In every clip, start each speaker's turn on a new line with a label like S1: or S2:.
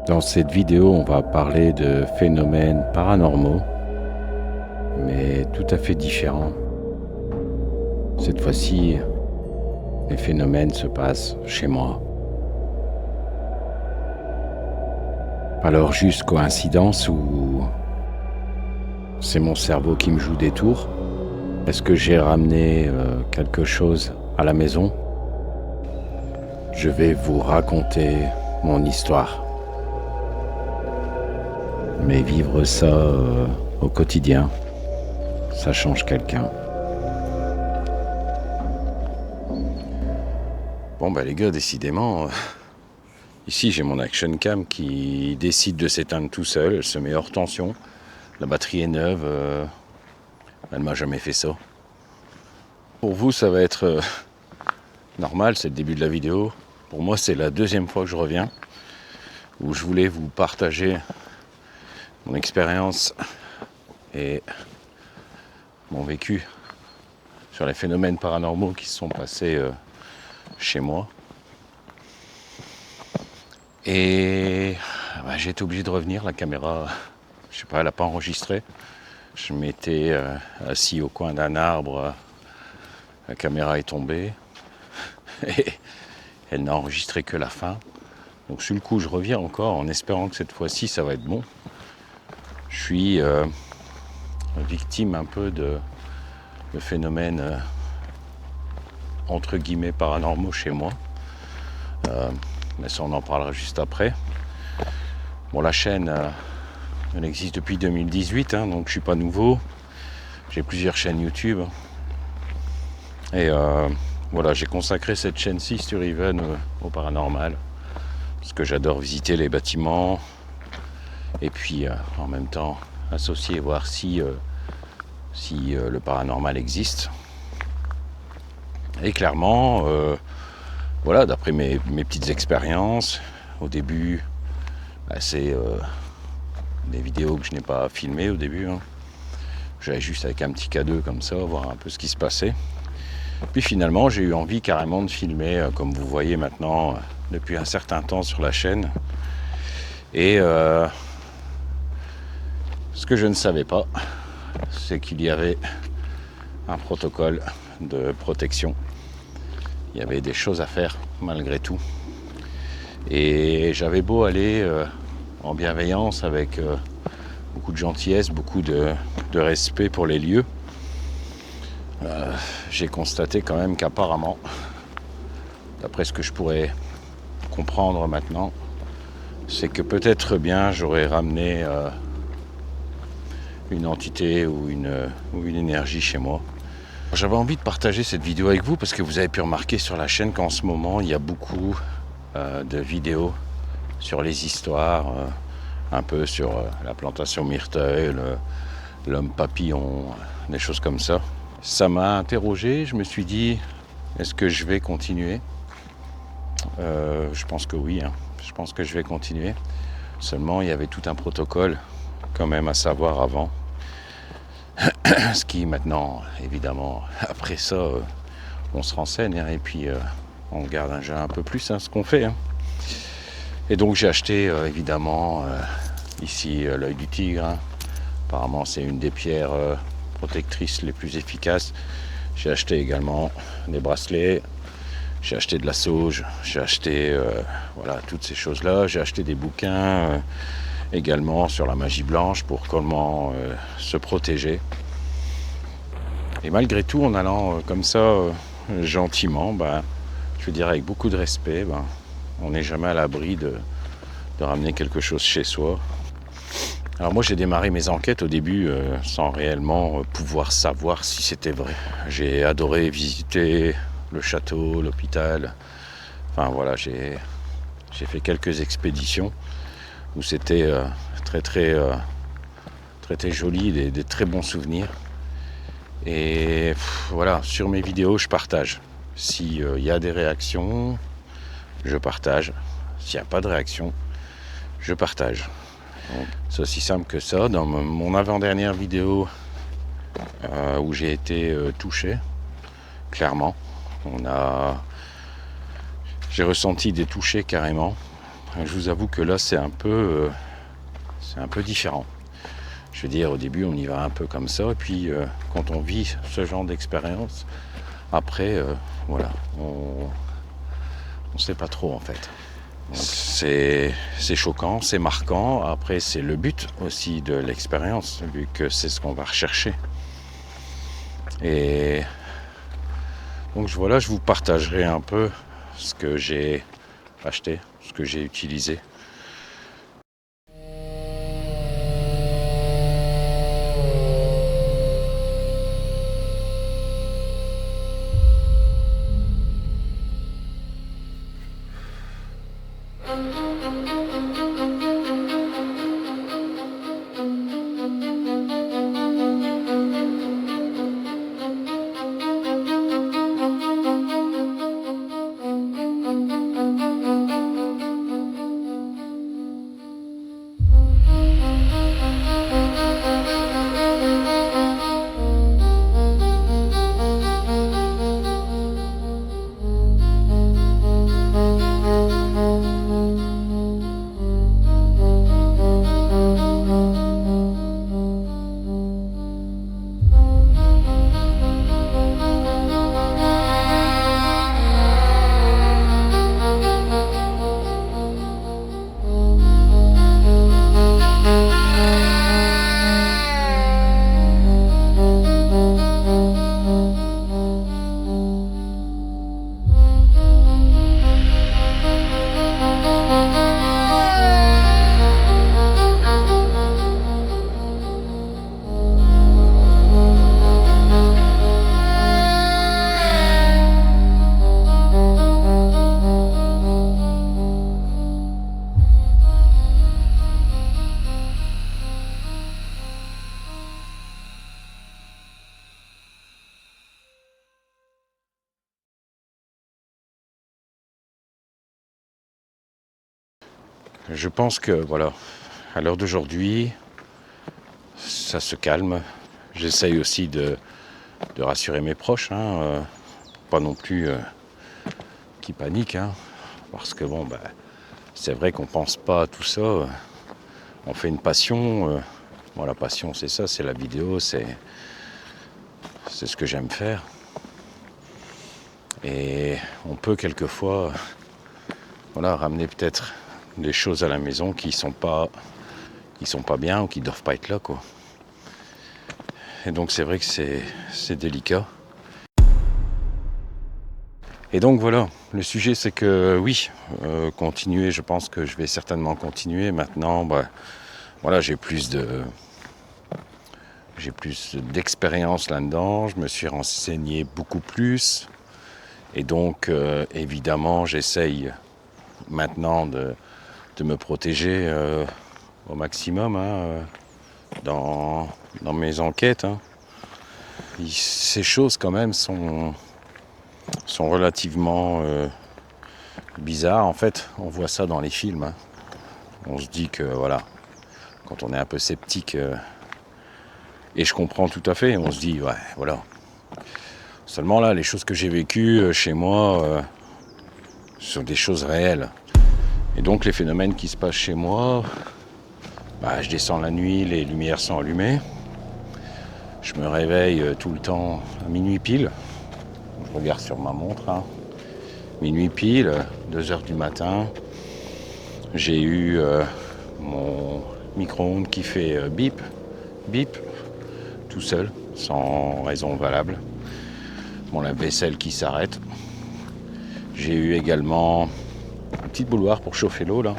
S1: Dans cette vidéo, on va parler de phénomènes paranormaux, mais tout à fait différents. Cette fois-ci, les phénomènes se passent chez moi. Alors juste coïncidence ou c'est mon cerveau qui me joue des tours? Est-ce que j'ai ramené quelque chose à la maison? Je vais vous raconter mon histoire. Mais vivre ça au quotidien, ça change quelqu'un. Bon bah les gars, décidément, ici j'ai mon action cam qui décide de s'éteindre tout seul, elle se met hors tension. La batterie est neuve, elle m'a jamais fait ça. Pour vous ça va être normal, c'est le début de la vidéo. Pour moi c'est la deuxième fois que je reviens, où je voulais vous partager mon expérience et mon vécu sur les phénomènes paranormaux qui se sont passés chez moi. Et j'ai été obligé de revenir, la caméra, je sais pas, elle n'a pas enregistré. Je m'étais assis au coin d'un arbre, la caméra est tombée et elle n'a enregistré que la fin. Donc sur le coup je reviens encore en espérant que cette fois-ci ça va être bon. Je suis victime un peu de phénomènes entre guillemets paranormaux chez moi. Mais ça on en parlera juste après. Bon, la chaîne elle existe depuis 2018, donc je suis pas nouveau. J'ai plusieurs chaînes YouTube. Et voilà, j'ai consacré cette chaîne-ci sur Even au paranormal. Parce que j'adore visiter les bâtiments. Et puis en même temps associer, voir si le paranormal existe. Et clairement, voilà, d'après mes petites expériences, au début, c'est des vidéos que je n'ai pas filmées au début. J'allais juste avec un petit cadeau comme ça, voir un peu ce qui se passait. Puis finalement, j'ai eu envie carrément de filmer, comme vous voyez maintenant, depuis un certain temps sur la chaîne. Et ce que je ne savais pas, c'est qu'il y avait un protocole de protection. Il y avait des choses à faire malgré tout. Et j'avais beau aller en bienveillance avec beaucoup de gentillesse, beaucoup de respect pour les lieux. J'ai constaté quand même qu'apparemment, d'après ce que je pourrais comprendre maintenant, c'est que peut-être bien j'aurais ramené une entité ou une énergie chez moi. J'avais envie de partager cette vidéo avec vous parce que vous avez pu remarquer sur la chaîne qu'en ce moment il y a beaucoup de vidéos sur les histoires, un peu sur la plantation Myrteuil, l'homme papillon, des choses comme ça. Ça m'a interrogé, je me suis dit, est-ce que je vais continuer ? Je pense que oui, je pense que je vais continuer. Seulement, il y avait tout un protocole quand même à savoir avant. Ce qui maintenant, évidemment, après ça, on se renseigne et puis on garde un peu plus ce qu'on fait. Et donc j'ai acheté évidemment ici l'œil du tigre. Apparemment c'est une des pierres protectrices les plus efficaces. J'ai acheté également des bracelets, j'ai acheté de la sauge, j'ai acheté voilà, toutes ces choses-là. J'ai acheté des bouquins également sur la magie blanche pour comment se protéger. Et malgré tout, en allant comme ça gentiment, je veux dire avec beaucoup de respect, on n'est jamais à l'abri de ramener quelque chose chez soi. Alors moi j'ai démarré mes enquêtes au début sans réellement pouvoir savoir si c'était vrai. J'ai adoré visiter le château, l'hôpital. Enfin voilà, j'ai fait quelques expéditions où c'était très joli, des très bons souvenirs. Et voilà, sur mes vidéos je partage. S'il y a des réactions, je partage. S'il n'y a pas de réaction, je partage. Donc, c'est aussi simple que ça. Dans mon avant-dernière vidéo où j'ai été touché, clairement, j'ai ressenti des touchés carrément. je vous avoue que là c'est un peu différent. Je veux dire, au début on y va un peu comme ça, et puis quand on vit ce genre d'expérience, après voilà, on sait pas trop en fait. Donc, c'est choquant, c'est marquant. Après c'est le but aussi de l'expérience, vu que c'est ce qu'on va rechercher. Et donc voilà, je vous partagerai un peu ce que j'ai acheté, ce que j'ai utilisé. Je pense que voilà, à l'heure d'aujourd'hui, ça se calme. J'essaye aussi de rassurer mes proches, pas non plus qu'ils paniquent, parce que bon, c'est vrai qu'on pense pas à tout ça. On fait une passion. La passion, c'est ça, c'est la vidéo, c'est ce que j'aime faire. Et on peut quelquefois, ramener peut-être des choses à la maison qui sont pas bien ou qui doivent pas être là, quoi. Et donc c'est vrai que c'est délicat. Et donc voilà, le sujet c'est que oui, continuer, je pense que je vais certainement continuer. Maintenant, j'ai plus d'expérience là-dedans, je me suis renseigné beaucoup plus. Et donc évidemment j'essaye maintenant de me protéger au maximum dans mes enquêtes. Ces choses quand même sont relativement bizarres. En fait, on voit ça dans les films. On se dit que voilà, quand on est un peu sceptique, et je comprends tout à fait, on se dit ouais, voilà. Seulement là, les choses que j'ai vécues chez moi sont des choses réelles. Et donc les phénomènes qui se passent chez moi, je descends la nuit, les lumières sont allumées. Je me réveille tout le temps à minuit pile. Je regarde sur ma montre. Minuit pile, 2h du matin. J'ai eu mon micro-ondes qui fait bip, bip, tout seul, sans raison valable. Mon lave-vaisselle qui s'arrête. J'ai eu également une petite bouilloire pour chauffer l'eau là.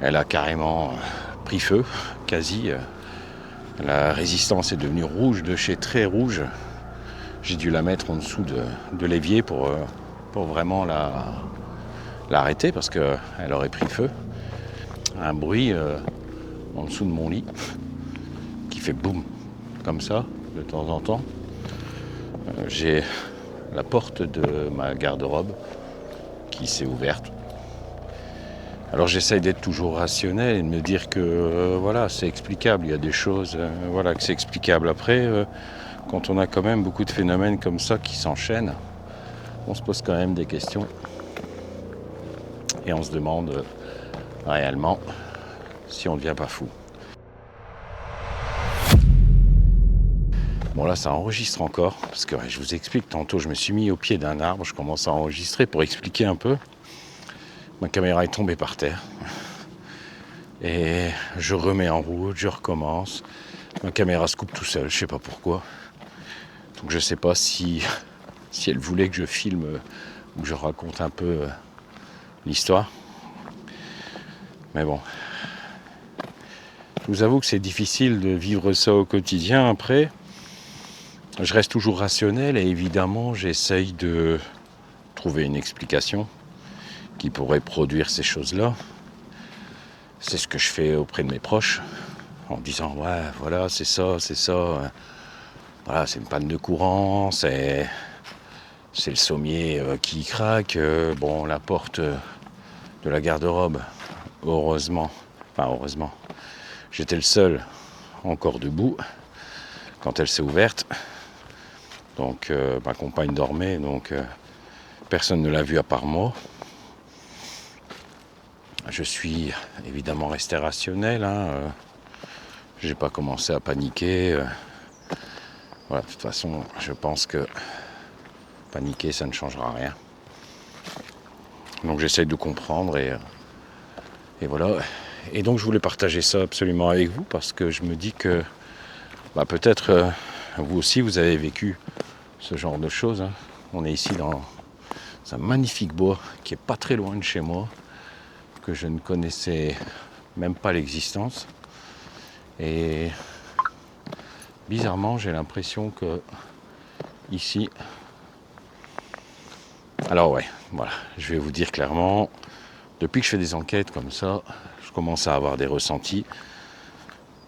S1: Elle a carrément pris feu, quasi. La résistance est devenue rouge de chez très rouge. J'ai dû la mettre en dessous de l'évier pour vraiment l'arrêter parce qu'elle aurait pris feu. Un bruit en dessous de mon lit qui fait boum, comme ça, de temps en temps. J'ai la porte de ma garde-robe qui s'est ouverte. Alors j'essaye d'être toujours rationnel et de me dire que c'est explicable. Il y a des choses que c'est explicable. Après, quand on a quand même beaucoup de phénomènes comme ça qui s'enchaînent, on se pose quand même des questions. et on se demande réellement si on ne devient pas fou. Bon là ça enregistre encore, parce que je vous explique, tantôt je me suis mis au pied d'un arbre, je commence à enregistrer pour expliquer un peu. Ma caméra est tombée par terre. Et je remets en route, je recommence. Ma caméra se coupe tout seul, je sais pas pourquoi. Donc je sais pas si elle voulait que je filme ou que je raconte un peu l'histoire. Mais bon. Je vous avoue que c'est difficile de vivre ça au quotidien après. Je reste toujours rationnel et évidemment j'essaye de trouver une explication qui pourrait produire ces choses-là. C'est ce que je fais auprès de mes proches en disant ouais voilà c'est ça, voilà c'est une panne de courant, c'est le sommier qui craque, bon la porte de la garde-robe heureusement, j'étais le seul encore debout quand elle s'est ouverte. Donc ma compagne dormait, donc personne ne l'a vue à part moi. Je suis évidemment resté rationnel, j'ai pas commencé à paniquer. Voilà, de toute façon, je pense que paniquer, ça ne changera rien. Donc j'essaie de comprendre et voilà. Et donc je voulais partager ça absolument avec vous parce que je me dis que peut-être vous aussi vous avez vécu ce genre de choses. On est ici dans un magnifique bois qui est pas très loin de chez moi, que je ne connaissais même pas l'existence. Et bizarrement, j'ai l'impression que ici... Alors ouais, voilà, je vais vous dire clairement, depuis que je fais des enquêtes comme ça, je commence à avoir des ressentis.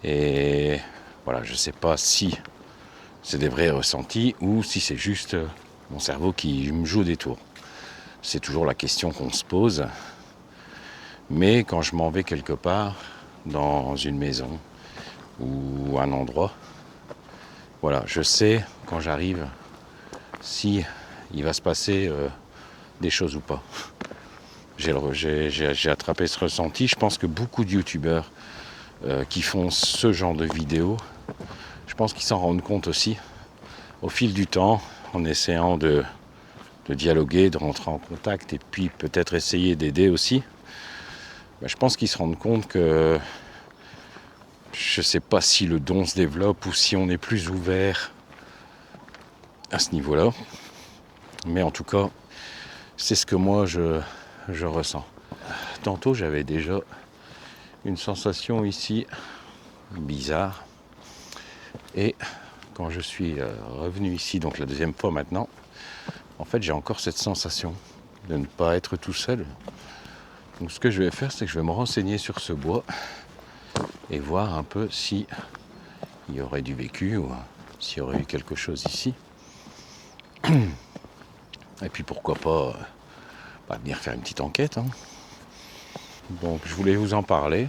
S1: Et voilà, je sais pas si c'est des vrais ressentis ou si c'est juste mon cerveau qui me joue des tours. C'est toujours la question qu'on se pose. Mais quand je m'en vais quelque part, dans une maison ou un endroit, voilà, je sais quand j'arrive si il va se passer des choses ou pas. J'ai attrapé ce ressenti. Je pense que beaucoup de youtubeurs qui font ce genre de vidéos, je pense qu'ils s'en rendent compte aussi au fil du temps, en essayant de dialoguer, de rentrer en contact et puis peut-être essayer d'aider aussi. Je pense qu'ils se rendent compte que je ne sais pas si le don se développe ou si on est plus ouvert à ce niveau-là. Mais en tout cas, c'est ce que moi je ressens. Tantôt, j'avais déjà une sensation ici bizarre. Et quand je suis revenu ici, donc la deuxième fois maintenant, en fait, j'ai encore cette sensation de ne pas être tout seul. Donc ce que je vais faire, c'est que je vais me renseigner sur ce bois et voir un peu si il y aurait du vécu ou s'il y aurait eu quelque chose ici. Et puis pourquoi pas venir faire une petite enquête. Donc je voulais vous en parler.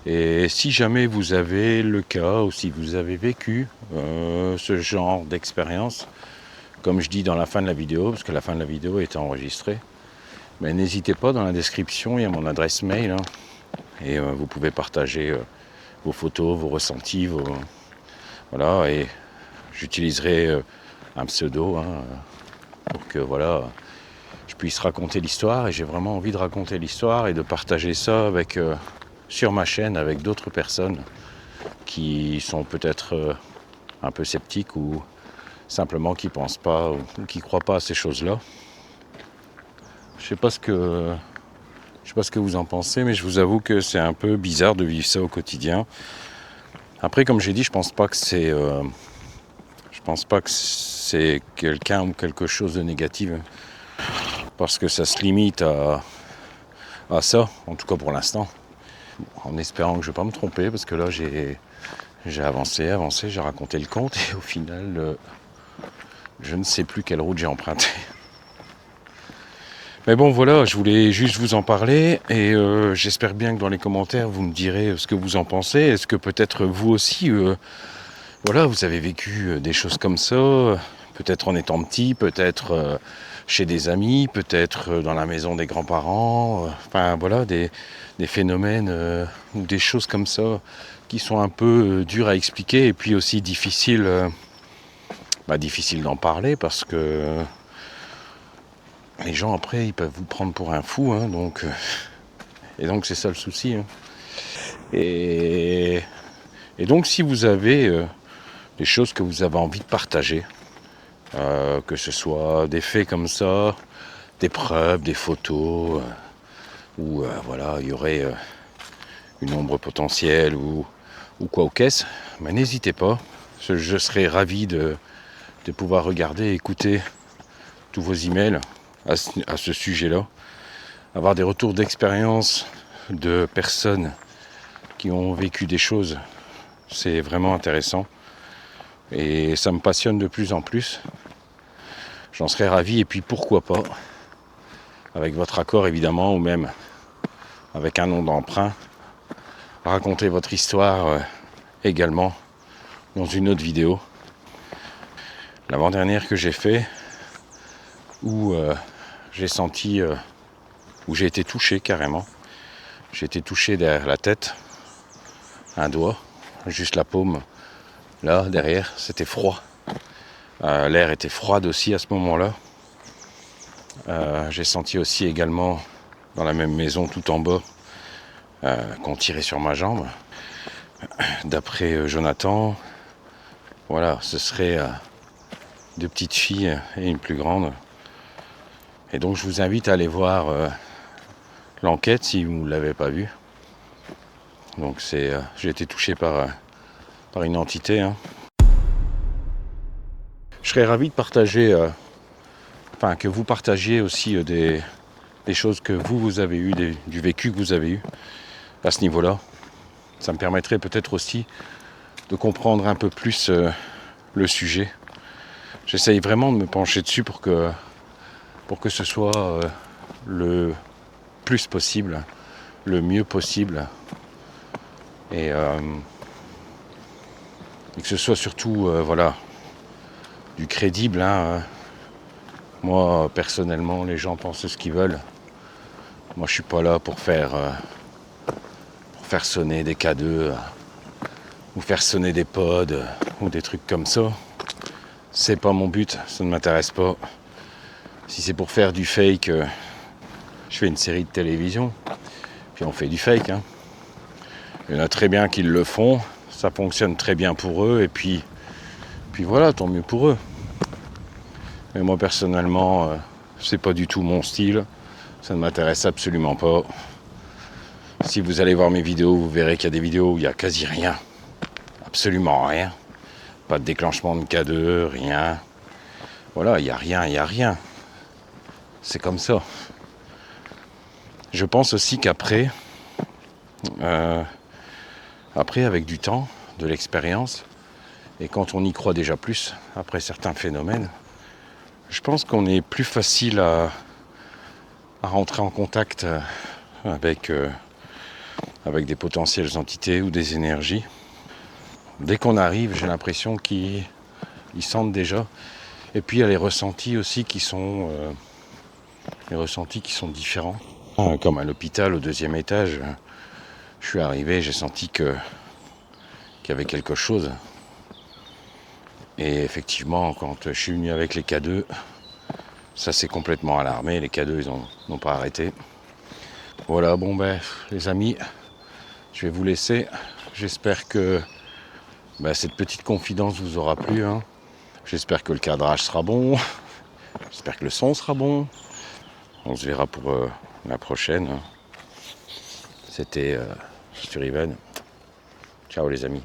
S1: Et si jamais vous avez le cas ou si vous avez vécu ce genre d'expérience, comme je dis dans la fin de la vidéo, parce que la fin de la vidéo est enregistrée, mais n'hésitez pas, dans la description, il y a mon adresse mail. Et vous pouvez partager vos photos, vos ressentis, voilà, et j'utiliserai un pseudo pour que voilà, je puisse raconter l'histoire. Et j'ai vraiment envie de raconter l'histoire et de partager ça avec, sur ma chaîne avec d'autres personnes qui sont peut-être un peu sceptiques ou simplement qui pensent pas ou qui croient pas à ces choses-là. Je sais pas ce que vous en pensez, mais je vous avoue que c'est un peu bizarre de vivre ça au quotidien. Après, comme j'ai dit, je pense pas que c'est quelqu'un ou quelque chose de négatif, parce que ça se limite à ça, en tout cas pour l'instant, en espérant que je ne vais pas me tromper, parce que là j'ai avancé, j'ai raconté le conte et au final je ne sais plus quelle route j'ai empruntée. Mais bon voilà, je voulais juste vous en parler et j'espère bien que dans les commentaires vous me direz ce que vous en pensez. Est-ce que peut-être vous aussi, voilà, vous avez vécu des choses comme ça, peut-être en étant petit, peut-être chez des amis, peut-être dans la maison des grands-parents. Enfin voilà, des phénomènes ou des choses comme ça qui sont un peu dures à expliquer et puis aussi difficiles d'en parler parce que les gens après ils peuvent vous prendre pour un fou, hein, et donc c'est ça le souci. Hein. Et donc si vous avez des choses que vous avez envie de partager, que ce soit des faits comme ça, des preuves, des photos, où voilà, il y aurait une ombre potentielle ou quoi aux caisses, mais n'hésitez pas, je serai ravi de pouvoir regarder et écouter tous vos emails à ce sujet-là, avoir des retours d'expérience de personnes qui ont vécu des choses, c'est vraiment intéressant et ça me passionne de plus en plus. J'en serais ravi et puis pourquoi pas, avec votre accord évidemment, ou même avec un nom d'emprunt, raconter votre histoire également dans une autre vidéo. L'avant-dernière que j'ai fait, où j'ai senti, où j'ai été touché carrément. J'ai été touché derrière la tête, un doigt, juste la paume, là derrière, c'était froid. L'air était froid aussi à ce moment-là. J'ai senti aussi également dans la même maison tout en bas qu'on tirait sur ma jambe. D'après Jonathan, voilà, ce serait 2 petites filles et une plus grande. Et donc je vous invite à aller voir l'enquête si vous ne l'avez pas vue. Donc j'ai été touché par une entité. Hein. Je serais ravi de partager, que vous partagiez aussi des choses que vous avez eues, du vécu que vous avez eu à ce niveau-là. Ça me permettrait peut-être aussi de comprendre un peu plus le sujet. J'essaye vraiment de me pencher dessus pour que ce soit le plus possible, le mieux possible. Et que ce soit surtout du crédible. Hein. Moi, personnellement, les gens pensent ce qu'ils veulent. Moi, je suis pas là pour faire sonner des K2 ou faire sonner des pods ou des trucs comme ça. C'est pas mon but, ça ne m'intéresse pas. Si c'est pour faire du fake, je fais une série de télévision, puis on fait du fake. Hein. Il y en a très bien qui le font, ça fonctionne très bien pour eux, et puis voilà, tant mieux pour eux. Mais moi personnellement, c'est pas du tout mon style, ça ne m'intéresse absolument pas. Si vous allez voir mes vidéos, vous verrez qu'il y a des vidéos où il n'y a quasi rien, absolument rien. Pas de déclenchement de K2, rien. Voilà, il n'y a rien. C'est comme ça. Je pense aussi qu'après, avec du temps, de l'expérience, et quand on y croit déjà plus, après certains phénomènes, je pense qu'on est plus facile à rentrer en contact avec des potentielles entités ou des énergies. Dès qu'on arrive, j'ai l'impression qu'ils sentent déjà. Et puis il y a les ressentis aussi qui sont différents. Comme à l'hôpital au 2e étage, je suis arrivé, j'ai senti qu'il y avait quelque chose. Et effectivement, quand je suis venu avec les K2, ça s'est complètement alarmé. Les K2, ils n'ont pas arrêté. Voilà, bon les amis, je vais vous laisser. J'espère que cette petite confidence vous aura plu. Hein. J'espère que le cadrage sera bon. J'espère que le son sera bon. On se verra pour la prochaine. C'était Sturriven. Ciao les amis.